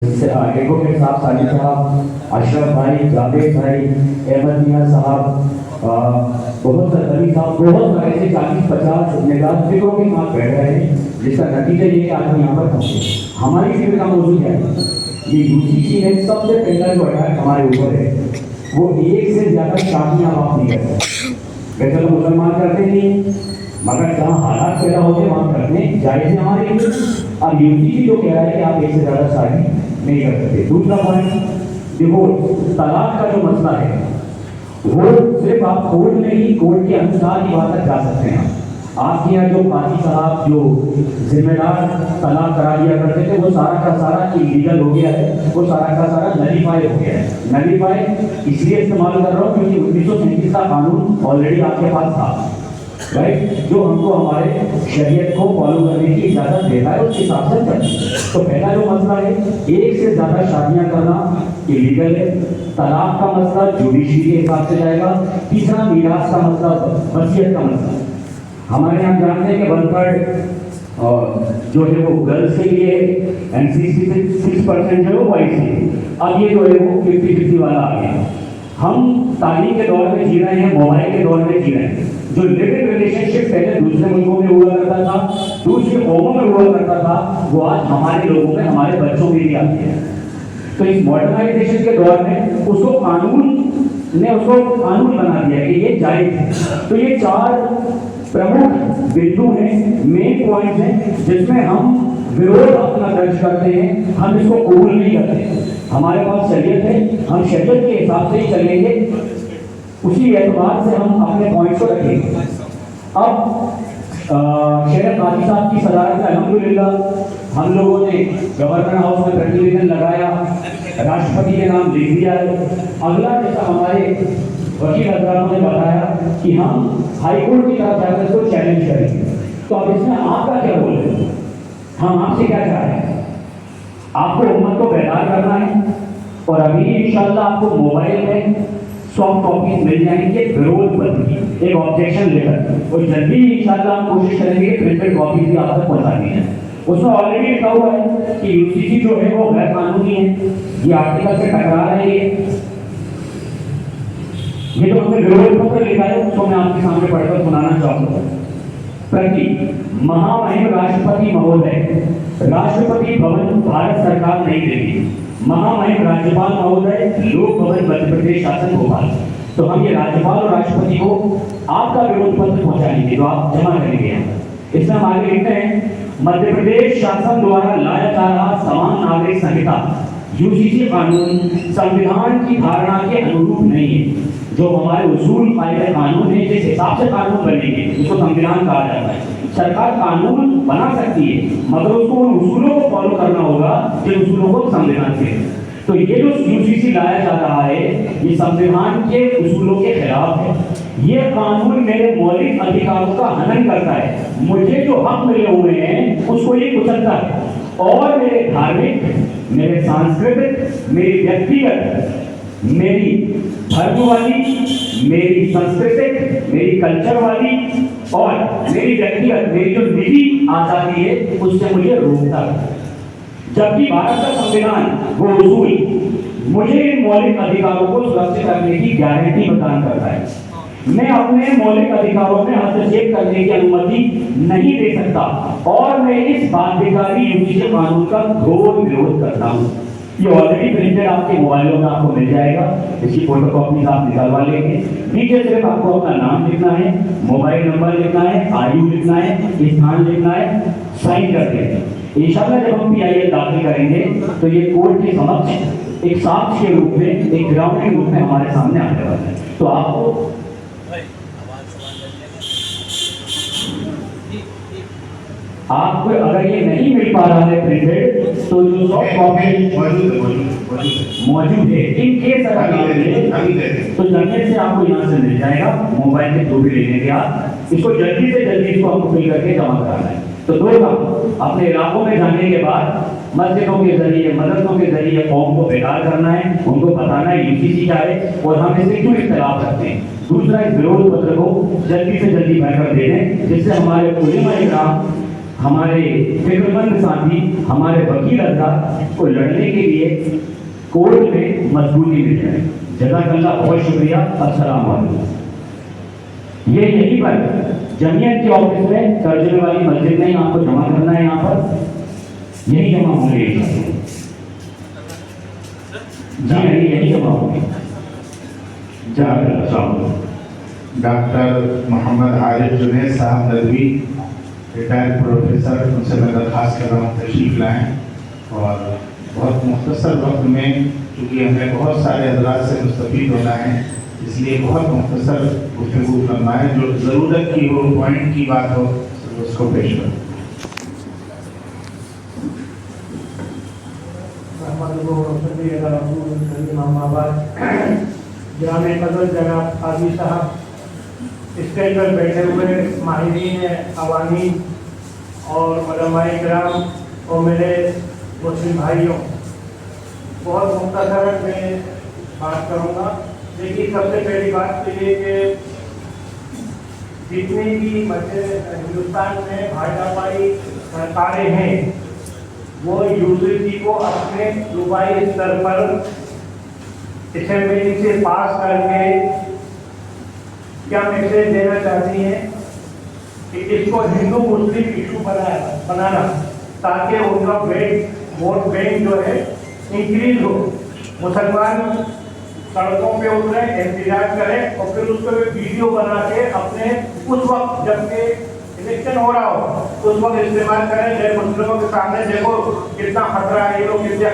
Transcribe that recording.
Advocate साहब, साजिद साहब, अशरफ भाई, जावेद भाई, अहमद मियाँ साहब, बहुत सारे साहब, बहुत सारे ऐसे 40-50 निगाह फिक्रों के साथ बैठ रहे हैं, जिसका नतीजा ये कि आज हम यहाँ पर पहुँचे। हमारी फिक्र का मौजूद क्या है? ये यूसीसी है, सबसे पहला जो अटैक हमारे ऊपर है वो एक से ज्यादा शादियाँ आप नहीं करते। वैसे तो मुसलमान करते नहीं, मगर जहाँ हालात पैदा होते हैं वहाँ करने जायज़ है हमारे लिए। अब यूसीसी जो कह रहा है कि आप एक से ज्यादा शादी नहीं कर सकते। दूसरा पॉइंट देखो, तलाक का जो मसला है वो सिर्फ आप कोर्ट में ही, कोर्ट के अनुसार ही वहां तक जा सकते हैं। आपके यहाँ जो काजी साहब जो जिम्मेदार तलाक करा दिया करते थे वो सारा का सारा इलीगल हो गया है, वो सारा का सारा नलीफाई हो गया है। नलीफाई इसलिए इस्तेमाल कर रहा हूँ क्योंकि 1937 का कानून ऑलरेडी आपके पास था, राइट, जो हमको हमारे शरीयत को फॉलो करने की इजाजत देता है, उसके हिसाब से करते हैं। तो पहला जो मसला है, एक से ज्यादा शादियां करना इलीगल है। तलाक का मसला जुडिशरी के हिसाब से जाएगा। तीसरा मीरास का मसला, वसीयत का मसला। हमारे यहाँ जानते हैं कि 1/3 जो है वो गर्ल्स के लिए एंड 66% जो है वो बॉयज के लिए। अब ये जो है वो 50-50 वाला आ गया। हम तालीम के दौर में जी रहे हैं, मोबाइल के दौर में जी रहे हैं। जो लिव इन रिलेशनशिप पहले दूसरे मुल्कों में हुआ करता था, दूसरे कौमों में हुआ करता था, वो आज हमारे लोगों में, हमारे बच्चों में भी आती है। तो इस मॉडर्नाइजेशन के दौर में उसको कानून बना दिया कि ये जायज है। तो ये 4 प्रमुख बिंदु हैं, मेन पॉइंट हैं, जिसमें हम विरोध अपना दर्ज करते हैं। हम इसको कबूल नहीं करते। हमारे पास शरीयत है, हम शरीयत के हिसाब से ही चलेंगे, उसी एतबार से हम अपने पॉइंट्स को रखेंगे। अब शेर काजी साहब की सदारत में अल्हम्दुलिल्लाह हम लोगों ने गवर्नर हाउस में प्रतिवेदन लगाया, राष्ट्रपति के नाम लिख दिया है। अगला जैसा हमारे वकील हजरात ने बताया कि हम हाईकोर्ट की तरफ जाकर इसको चैलेंज करेंगे। तो अब इसमें आपका क्या रोल है? हम आपसे क्या चाह रहे हैं? आपको उम्मत को बेदार करना है, और अभी इंशाल्लाह आपको मोबाइल में सॉफ्ट कॉपीज मिल जाएंगे विरोध पत्र की, एक ऑब्जेक्शन लेटर, और जल्दी इंशाल्लाह हम कोशिश करेंगे प्रिंटेड कॉपी भी आप तक पहुंचानी है। उसमें ऑलरेडी लिखा हुआ है कि यूसीसी जो है वो गैर कानूनी है, ये आर्टिकल से टकरा रहे हैं। ये जो हमने विरोध पत्र लिखा है उसको मैं आपके सामने पढ़कर सुनाना चाहूंगा। प्रति महामहिम राष्ट्रपति महोदय, राष्ट्रपति भवन, भारत सरकार, नई दिल्ली। महामहिम राज्यपाल महोदय, लोक भवन, मध्य प्रदेश शासन, भोपाल। तो हम ये राज्यपाल और राष्ट्रपति को आपका विरोध पत्र पहुंचाएंगे जो आप जमा करेंगे। इसमें हम आगे लिखते हैं, मध्य प्रदेश शासन द्वारा लाया जा रहा समान नागरिक संहिता यूसीसी कानून संविधान की धारणा के अनुरूप नहीं है। जो हमारे उसूल कायदे कानून है, जिस हिसाब से कानून बनेंगे उसको संविधान कहा जाता है। सरकार कानून बना सकती है, मगर उसको उन उसूलों को फॉलो करना होगा जिन उसूलों को संविधान के। तो ये जो यूसीसी लाया जा रहा है ये संविधान के उसूलों के खिलाफ है। ये कानून मेरे मौलिक अधिकारों का हनन करता है। मुझे जो हक मिले हुए हैं उसको ये कुचलता है, और मेरे धार्मिक, मेरे सांस्कृतिक, मेरी व्यक्तिगत, मेरी धर्म वाली, मेरी सांस्कृतिक, मेरी कल्चर वाली और मेरी व्यक्तिगत, मेरी जो निजी आजादी है उससे मुझे रोकता है। जबकि भारत का संविधान वो उसूल मुझे इन मौलिक अधिकारों को सुरक्षित रखने की गारंटी प्रदान करता है। मैं अपने मौलिक अधिकारों में हस्तक्षेप करने की अनुमति नहीं दे सकता, और मैं इस बाध्यकारी यूसीसी कानून का घोर विरोध करता हूँ। ये ऑलरेडी प्रिंटेड आपके मोबाइलों में आपको मिल जाएगा, इसकी फोटोकॉपी आप निकलवा लेंगे। नीचे सिर्फ आपको अपना नाम लिखना है, मोबाइल नंबर लिखना है, आयु लिखना है, स्थान लिखना है, साइन कर देंगे। इंशाल्लाह जब हम पीआईएल दाखिल करेंगे तो ये कोर्ट के समक्ष एक साक्ष्य के रूप में, एक ग्राउंड के रूप में हमारे सामने आने वाला है। तो आपको आपको अगर ये नहीं मिल पा रहा है प्रिंटेड, तो जो सॉफ्ट कॉपी मौजूद है, इन केस अगर नहीं मिले तो जल्दी से आपको यहाँ से मिल जाएगा, मोबाइल के थ्रू भी ले लेंगे आप। इसको जल्दी से जल्दी इसको आपको फिल करके जमा कराना है। तो 2 काम अपने इलाकों में जाने के बाद मस्जिदों के जरिए, मदरसों के जरिए कौम को बेदार करना है, उनको बताना है यूसीसी क्या है और हम इससे क्यों इख्तिलाफ रखते हैं। दूसरा, इस विरोध पत्र को जल्दी से जल्दी भरकर दे दें, जिससे हमारे उलेमा इकराम, हमारे फिक्रमंद साथी, हमारे वकील अज़ाद को लड़ने के लिए कोर्ट में मजबूती मिल जाए। जज़ाकल्लाह, बहुत शुक्रिया। अस्सलाम वालेकुम। ये यहीं पर जमीयत के ऑफिस में तर्जुमे वाली मस्जिद में आपको जमा करना है, यहाँ पर यही जमा होंगे। जी यही जमा होंगे। डॉक्टर मोहम्मद आरिफ जुनैद साहब नदवी, रिटायर्ड प्रोफेसर, उनसे मैं दरख्वास्त कर रहा हूँ तशरीफ लाएँ और बहुत मुख्तसर वक्त में, क्योंकि हमें बहुत सारे हजरात से मुस्तफ़ीद होना है, इसलिए बहुत मुख्तसर गुफ्तगू फरमाएँ, जो ज़रूरत की हो, पॉइंट की बात हो, उसको पेश करें। जनाब हाजी साहब, स्टेज पर बैठे हुए माहिरीन अवानी और उलमाए किराम और मेरे मुस्लिम भाइयों, बहुत मुख्तसर मैं बात करूँगा। देखिए, सबसे पहली बात तो ये कि जितनी भी हिंदुस्तान में भाजपाई सरकारें हैं, वो यूसीसी को अपने सूबाई स्तर पर असेंबली से पास करके क्या मैसेज देना चाहती हैं कि इसको हिंदू मुस्लिम इशू बनाना, ताकि उनका वोट बैंक जो है इंक्रीज हो। मुसलमान सड़कों पे उतरे, एहतजाज करें और फिर उसको वीडियो बना के अपने उस वक्त जबकि इलेक्शन हो रहा हो उस वक्त इस्तेमाल करें। मुस्लिमों के सामने देखो कितना खतरा है, ये लोग कितने